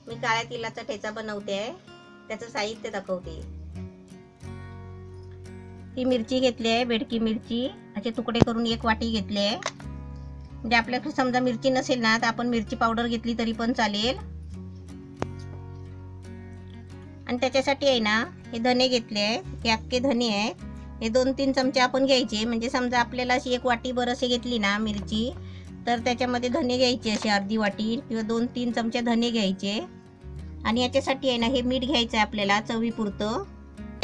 मी काळ्या तिळाचा ठेचा बनवते आहे. त्याचं साहित्य दाखवते. ही मिरची घेतली आहे, बेडकी मिरची. असे तुकडे करून 1 वाटी घेतले आहे. म्हणजे आपल्याकडे समजा मिरची नसेल ना तर आपण मिरची पावडर घेतली तरी पण चालेल. आणि त्याच्यासाठी आहे ना हे धने घेतले आहे. हे अख्खे धने आहेत. हे 2-3 चमचे आपण घ्यायचे. म्हणजे समजा आपल्याला अशी 1 वाटी बरसे घेतली ना मिरची, तर त्याच्यामध्ये धने घ्यायचे असे अर्धी वाटी किंवा 2-3 चमचे धने घ्यायचे. आणि याच्यासाठी आहे ना हे मीठ घ्यायचं आहे आपल्याला चवीपुरतं.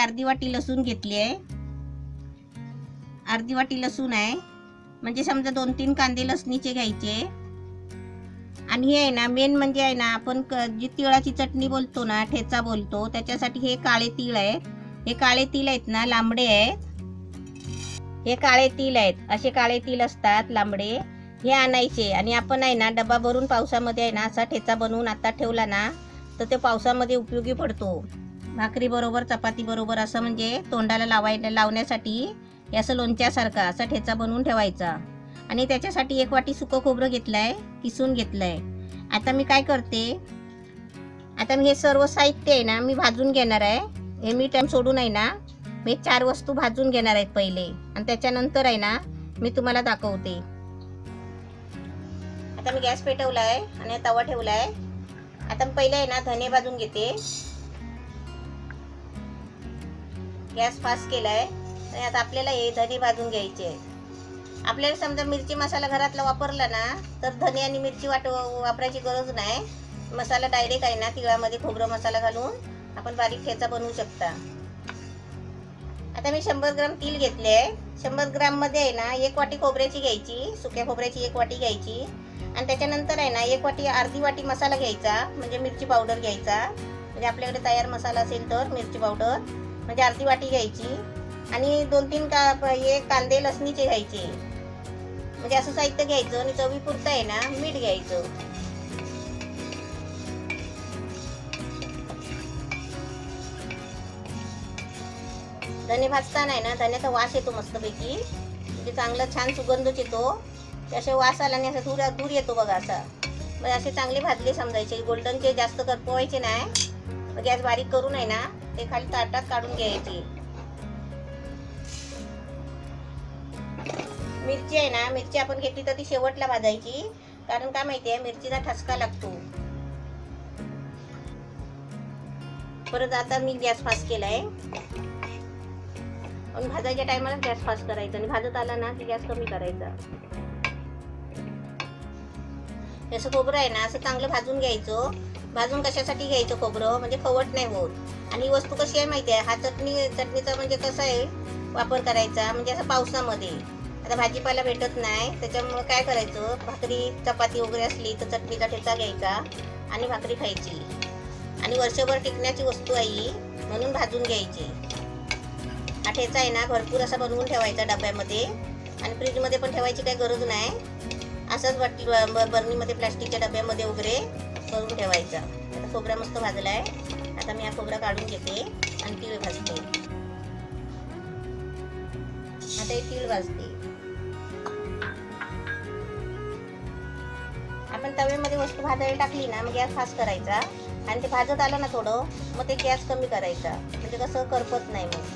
अर्धी वाटी लसूण घेतली आहे. अर्धी वाटी लसूण आहे. म्हणजे समजा 2-3 कांदे लसणीचे घ्यायचे. आणि हे आहे ना मेन म्हणजे आहे ना आपण जी तिळाची चटणी बोलतो ना, ठेचा बोलतो, त्याच्यासाठी हे काळे तीळ आहेत. हे काळे तीळ आहेत ना लांबडे आहेत. हे काळे तीळ आहेत. असे काळे तीळ असतात लांबडे. हे आणायचे आणि आपण आहे ना डबा भरून पावसामध्ये आहे ना असा ठेचा बनवून आता ठेवला ना तर ते पावसामध्ये उपयोगी पडतो. भाकरी बरोबर, चपाती बरोबर असं म्हणजे तोंडाला लावण्यासाठी हे असं लोणच्यासारखा असा ठेचा बनवून ठेवायचा. आणि त्याच्यासाठी 1 वाटी सुकं खोबरं घेतलंय, किसून घेतलंय. आता मी काय करते, आता मी हे सर्व साहित्य आहे ना मी भाजून घेणार आहे. हे मी टाइम सोडून आहे ना मी 4 वस्तू भाजून घेणार आहेत पहिले आणि त्याच्यानंतर आहे ना मी तुम्हाला दाखवते. आता मी गॅस पेटवलाय आणि तवा ठेवलाय. आता मी पहिले आहे ना धने भाजून घेते. गॅस फास्ट केलाय आणि आता आपल्याला हे धने भाजून घ्यायचे आहेत. आपल्याला समजा मिरची मसाला घरातला वापरला ना तर धने आणि मिरची वापरायची गरज नाही. मसाला डायरेक्ट आहे ना तिळामध्ये खोबरं मसाला घालून आपण बारीक ठेचा बनवू शकता. आता मी 100 ग्राम तीळ घेतले आहे. 100 ग्राम मध्ये आहे ना 1 वाटी खोबऱ्याची घ्यायची, सुक्या खोबऱ्याची 1 वाटी घ्यायची. आणि त्याच्यानंतर आहे ना 1 वाटी अर्धी वाटी मसाला घ्यायचा, म्हणजे मिरची पावडर घ्यायचा. म्हणजे आपल्याकडे तयार मसाला असेल तर मिरची पावडर म्हणजे अर्धी वाटी घ्यायची. आणि 2-3 कांदे लसणीचे घ्यायचे. म्हणजे असं साहित्य घ्यायचं आणि चवीपुरतं आहे ना मीठ घ्यायचं. धने भाजताना आहे ना धन्याचा वास येतो मस्तपैकी. म्हणजे चांगला छान सुगंधच येतो. त्याचे वास आला आणि असं दूर येतो बघा असा. म्हणजे असे चांगले भाजले समजायचे. गोल्डनचे जास्त करपवायचे नाही. गॅस बारीक करून आहे ना ते खाली ताटात काढून घ्यायचे. मिरची आहे ना मिरची आपण घेतली तर ती शेवटला भाजायची. कारण काय माहिती आहे मिरचीचा ठसका लागतो. परत आता मी गॅस फास्ट केलाय. आणि भाजायच्या टायमाला गॅस फास्ट करायचा आणि भाजत आला ना की गॅस कमी करायचा. असं खोबरं आहे ना असं चांगलं भाजून घ्यायचं. भाजून कशासाठी घ्यायचं खोबरं, म्हणजे खवट नाही होत. आणि ही वस्तू कशी आहे माहिती आहे, हा चटणीचा म्हणजे कसा आहे वापर करायचा, म्हणजे असं पावसामध्ये आता भाजीपाला भेटत नाही त्याच्यामुळे काय करायचं, भाकरी चपाती वगैरे असली तर चटणीचा ठेचा घ्यायचा आणि भाकरी खायची. आणि वर्षभर टिकण्याची वस्तू आहे म्हणून भाजून घ्यायची. हा ठेचा आहे ना भरपूर असा बनवून ठेवायचा डब्यामध्ये. आणि फ्रीजमध्ये पण ठेवायची काही गरज नाही. असंच बरणीमध्ये प्लास्टिकच्या डब्यामध्ये वगैरे करून ठेवायचा. आता खोबरा मस्त भाजला आहे. आता मी हा खोबरा काढून घेते आणि तीळ भाजते. आता हे तीळ भाजते. आपण तव्यामध्ये वस्तू भाजायला टाकली ना मग गॅस फास्ट करायचा. आणि ते भाजत आलं ना थोडं मग ते गॅस कमी करायचा. म्हणजे कसं करपत नाही मग.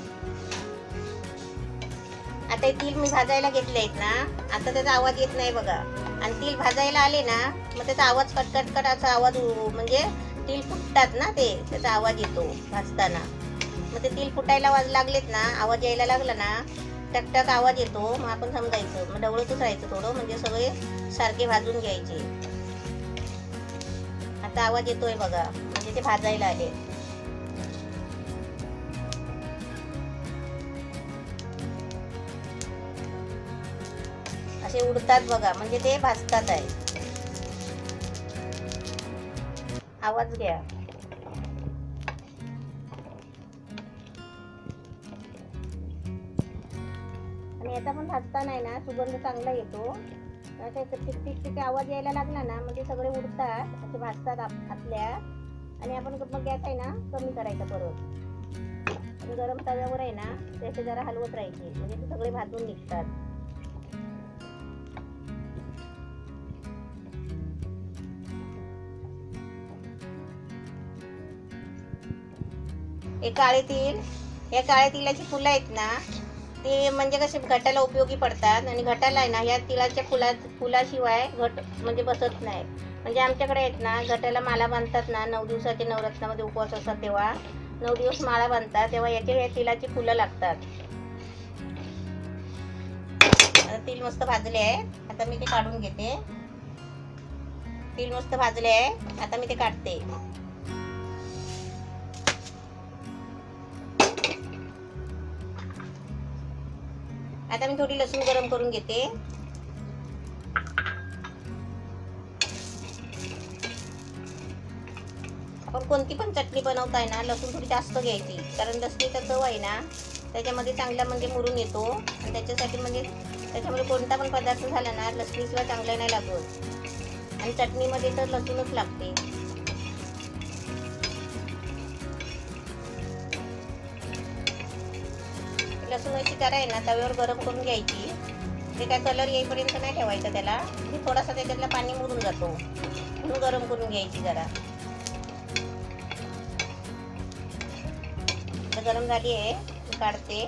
आता हे तीळ मी भाजायला घेतले आहेत ना, आता त्याचा आवाज येत नाही बघा. आणि तीळ भाजायला आले ना मग त्याचा आवाज कटकट असा आवाज, म्हणजे तीळ फुटतात ना ते, त्याचा आवाज येतो भाजताना. मग ते तीळ फुटायला लागलेत ना, आवाज यायला लागला ना, टकटक आवाज येतो. मग आपण समजायचं, मग ढवळतच राहायचं थोडं, म्हणजे सगळे सारखे भाजून घ्यायचे. आता आवाज येतोय बघा, म्हणजे ते भाजायला आले. असे उडतात बघा, म्हणजे ते भाजतात आहे. आवाज घ्या. आणि याचा पण भाजताना आहे ना सुगंध चांगला येतो. टिक आवाज यायला लागला ना म्हणजे सगळे उडतात, असे भाजतात आपल्या. आणि आपण मग गॅस आहे ना कमी करायचा परत. आणि गरम तव्यावर आहे ना त्याचे जरा हलवत राहायचे, म्हणजे ते सगळे भाजून निघतात. हे काळे तीळ, या काळ्या तिळाची फुलं आहेत ना, ते म्हणजे कसे घटाला उपयोगी पडतात. आणि घटाला आहे ना, या तिळाच्या फुलाशिवाय घट म्हणजे बसत नाही. म्हणजे आमच्याकडे आहेत ना, घटाला माला बांधतात ना, 9 दिवसाचे नवरत्नामध्ये उपवास असतात तेव्हा 9 दिवस माळा बांधतात, तेव्हा या तिळाची फुलं लागतात. आता तीळ मस्त भाजले आहे, आता मी ते काढून घेते. तीळ मस्त भाजले आहे, आता मी ते काढते. आता मी थोडी लसूण गरम करून घेते. आपण कोणती पण चटणी बनवताय ना, लसूण थोडी जास्त घ्यायची, कारण लसणीचा चव आहे ना त्याच्यामध्ये चांगला म्हणजे मुरून येतो. आणि त्याच्यासाठी म्हणजे त्याच्यामुळे कोणता पण पदार्थ झाला ना, लसणीशिवाय चांगला नाही लागत. आणि चटणीमध्ये तर लसूणच लागते. लसूणाची कढई आहे ना, तव्यावर गरम करून घ्यायची. ते काय कलर येईपर्यंत नाही ठेवायचा त्याला, थोडासा त्याच्यातला पाणी मुरून जातो म्हणून गरम करून घ्यायची जरा. गरम झाली आहे, काढते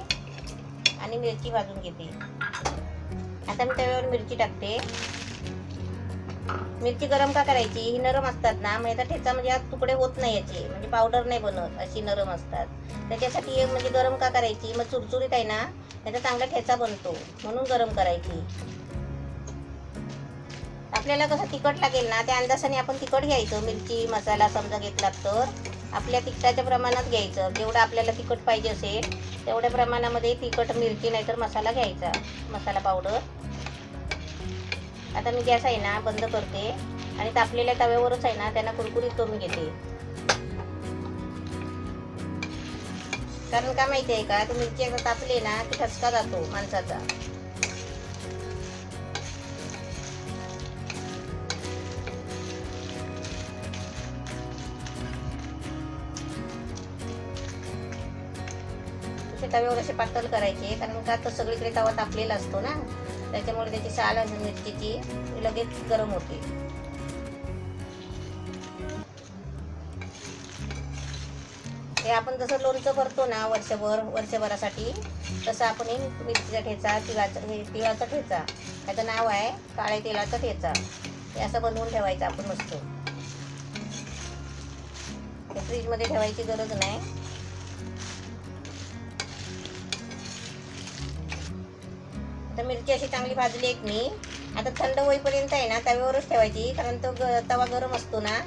आणि मिरची भाजून घेते. आता मी तव्यावर मिरची टाकते. मिरची गरम का करायची, ही नरम असतात ना, मग याचा ठेचा म्हणजे तुकडे होत नाही याचे, म्हणजे पावडर नाही बनत, अशी नरम असतात. त्याच्यासाठी म्हणजे गरम का करायची, मग चुरचुरीत आहे ना त्याचा चांगला ठेचा बनतो म्हणून गरम करायची. आपल्याला कसं तिखट लागेल ना त्या अंदाजाने आपण तिखट घ्यायचं. मिरची मसाला समजा घेतला तर आपल्या तिखटाच्या प्रमाणात घ्यायचं. जेवढं आपल्याला तिखट पाहिजे असेल तेवढ्या प्रमाणामध्ये तिखट मिरची नाहीतर मसाला घ्यायचा, मसाला पावडर. आता मी गॅस आहे ना बंद करते आणि तापलेल्या तव्यावरच आहे ना त्यांना कुरकुरीत करून घेते. कारण का माहिती आहे का, तो मिरची एकदा तापले ना की ठसका जातो माणसाचा. तव्यावर असे पातळ करायचे, कारण का तर सगळीकडे तवा तापलेला असतो ना, त्याच्यामुळे त्याची साल मिरचीची लगेच गरम होते. हे आपण जसं लोणचं करतो ना वर्षभरासाठी, तसं आपण हे मिरचीचा ठेचा, तिळाचा ठेचा, त्याचं नाव आहे काळे तिळाचा ठेचा, हे असं बनवून ठेवायचं आपण मस्त. फ्रीजमध्ये ठेवायची गरज नाही. आता मिरची अशी चांगली भाजली एक मी. आता थंड होईपर्यंत आहे ना तव्यावरच ठेवायची, कारण तो तवा गरम असतो ना,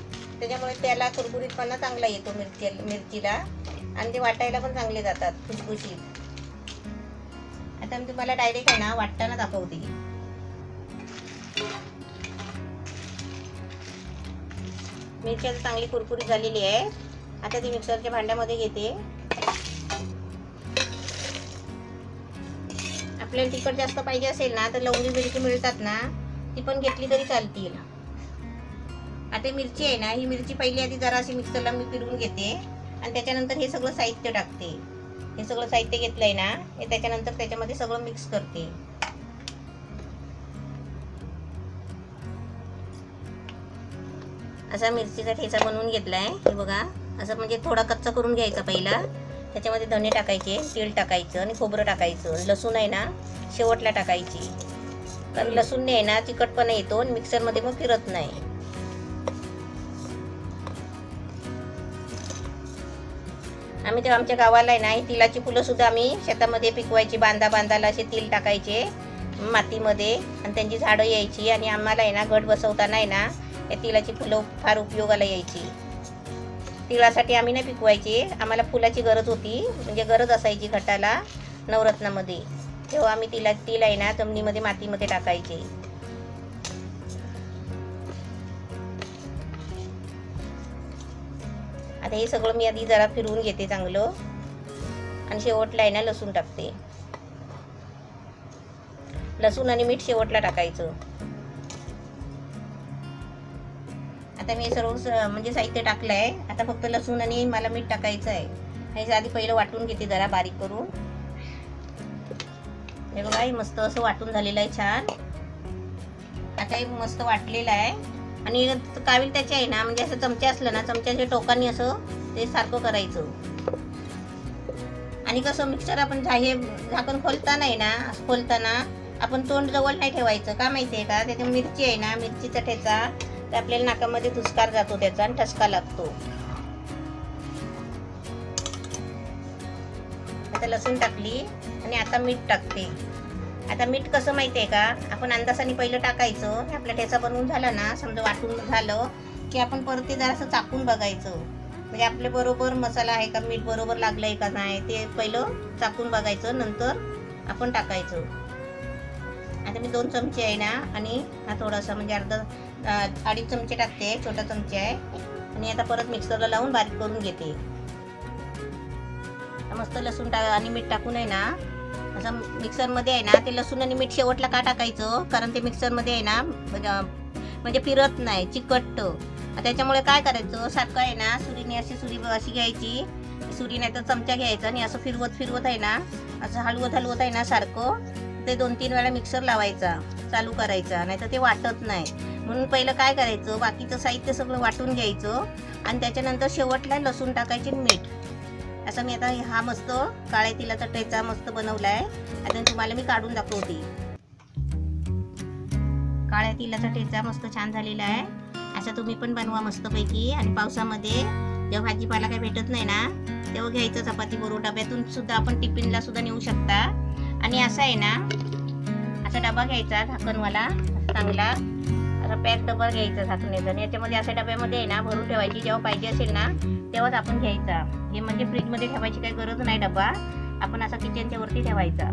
त्याच्यामुळे त्याला कुरकुरीतपणा चांगला येतो मिरचीला, आणि ते वाटायला पण चांगले जातात खुसखुशीत. आता मी तुम्हाला डायरेक्ट आहे ना वाटताना दाखवते. मिरची आता चांगली कुरकुरीत झालेली आहे. आता ती मिक्सरच्या भांड्यामध्ये घेते. आपल्याला तिखट जास्त पाहिजे असेल ना तर लवंगी मिरची मिळतात ना, ती पण घेतली तरी चालतील. आता मिरची आहे ना, ही मिरची पहिली आधी जरा अशी मिक्सरला मी फिरवून घेते आणि त्याच्यानंतर हे सगळं साहित्य टाकते. हे सगळं साहित्य घेतलंय ना, हे त्याच्यानंतर त्याच्यामध्ये सगळं मिक्स करते. असा मिरचीचा ठेचा बनवून घेतलाय. हे बघा, असं म्हणजे थोडा कच्चा करून घ्यायचा पहिला. त्याच्यामध्ये धने टाकायचे, तेल टाकायचं आणि खोबरं टाकायचं. लसूण आहे ना शेवटला टाकायची, कारण लसूणने आहे ना तिखटपणा येतो आणि मिक्सरमध्ये मग फिरत नाही. आम्ही तर आमच्या गावाला आहे ना तिळाची फुलं सुद्धा आम्ही शेतामध्ये पिकवायची. बांधाला असे तीळ टाकायचे मातीमध्ये आणि त्यांची झाडं यायची, आणि आम्हाला आहे ना घट बसवताना आहे ना या तिळाची फुलं फार उपयोगाला यायची. तिळासाठी आम्ही नाही पिकवायचे, आम्हाला फुलाची गरज होती, म्हणजे गरज असायची घटाला नवरत्नामध्ये, तेव्हा आम्ही तिळ आहे ना जमिनीमध्ये मातीमध्ये टाकायचे. आता हे सगळं मी आधी जरा फिरवून घेते चांगलं, आणि शेवटला आहे ना लसूण टाकते. लसूण आणि मीठ शेवटला टाकायचं. आता मी सर्व म्हणजे साहित्य टाकलं आहे. आता फक्त लसूण आणि मला मीठ टाकायचं आहे. हे आधी पहिलं वाटून घेते जरा बारीक करून. हे बघा, हे मस्त असं वाटून झालेलं आहे छान. आता हे मस्त वाटलेलं आहे, आणि कावील त्याचे आहे ना म्हणजे असं चमचा असलं ना, चमच्याच्या टोकाने असं ते सारखं करायचं. आणि कसं मिक्सर आपण हे झाकण खोलताना आहे ना, खोलताना आपण तोंड जवळ नाही ठेवायचं. का माहिती आहे का, त्याच्या मिरची आहे ना, मिरचीचा ठेचा तर आपल्याला नाकामध्ये धुसकार जातो त्याचा आणि ठसका लागतो. आता लसूण टाकली आणि आता मीठ टाकते. आता मीठ कसं माहिती आहे का, आपण अंदाजाने पहिलं टाकायचं. आपला ठेचा बनवून झाला ना, समजा वाटून झालं की आपण परत ते जरासं चाकून बघायचं, म्हणजे आपले बरोबर मसाला आहे का, मीठ बरोबर लागलंय का नाही ते पहिलं चाकून बघायचं, नंतर आपण टाकायचं. आता मी 2 चमचे आहे ना, आणि हा थोडासा म्हणजे अर्धा 2.5 चमचे टाकते, छोटा चमचा आहे. आणि आता परत मिक्सरला लावून बारीक करून घेते. मस्त लसूण आणि मीठ टाकून आहे ना, असं मिक्सरमध्ये आहे ना, ते लसूण आणि मीठ शेवटला का टाकायचं, कारण ते मिक्सरमध्ये आहे ना म्हणजे फिरत नाही, चिकटतं. त्याच्यामुळे काय करायचं, सारखं आहे ना सुरीने अशी घ्यायची, सुरी नाही तर चमचा घ्यायचा आणि असं फिरवत आहे ना, असं हलवत आहे ना सारखं, ते 2-3 वेळा मिक्सर लावायचा, चालू करायचा, नाही तर ते वाटत नाही. म्हणून पहिलं काय करायचं, बाकीचं साहित्य सगळं वाटून घ्यायचं आणि त्याच्यानंतर शेवटला लसूण टाकायचे, मीठ. असं मी आता हा मस्त काळ्या तिळाचा ठेचा मस्त बनवलाय. आता तुम्हाला मी काढून दाखवते. काळ्या तिळाचा ठेचा मस्त छान झालेला आहे. असं तुम्ही पण बनवा मस्तपैकी. आणि पावसामध्ये जेव्हा भाजीपाला काही भेटत नाही ना, तेव्हा घ्यायचं चपाती बरोबर. डब्यातून सुद्धा आपण टिफिनला सुद्धा नेऊ शकता. आणि असं आहे ना, असा डबा घ्यायचा झाकणवाला चांगला, असा पॅक डबा घ्यायचा झाकण्याचा, आणि याच्यामध्ये अशा डब्यामध्ये आहे ना भरून ठेवायची. जेव्हा पाहिजे असेल ना तेव्हाच आपण घ्यायचा. हे म्हणजे फ्रीजमध्ये ठेवायची काही गरज नाही. डबा आपण असा किचनच्या वरती ठेवायचा.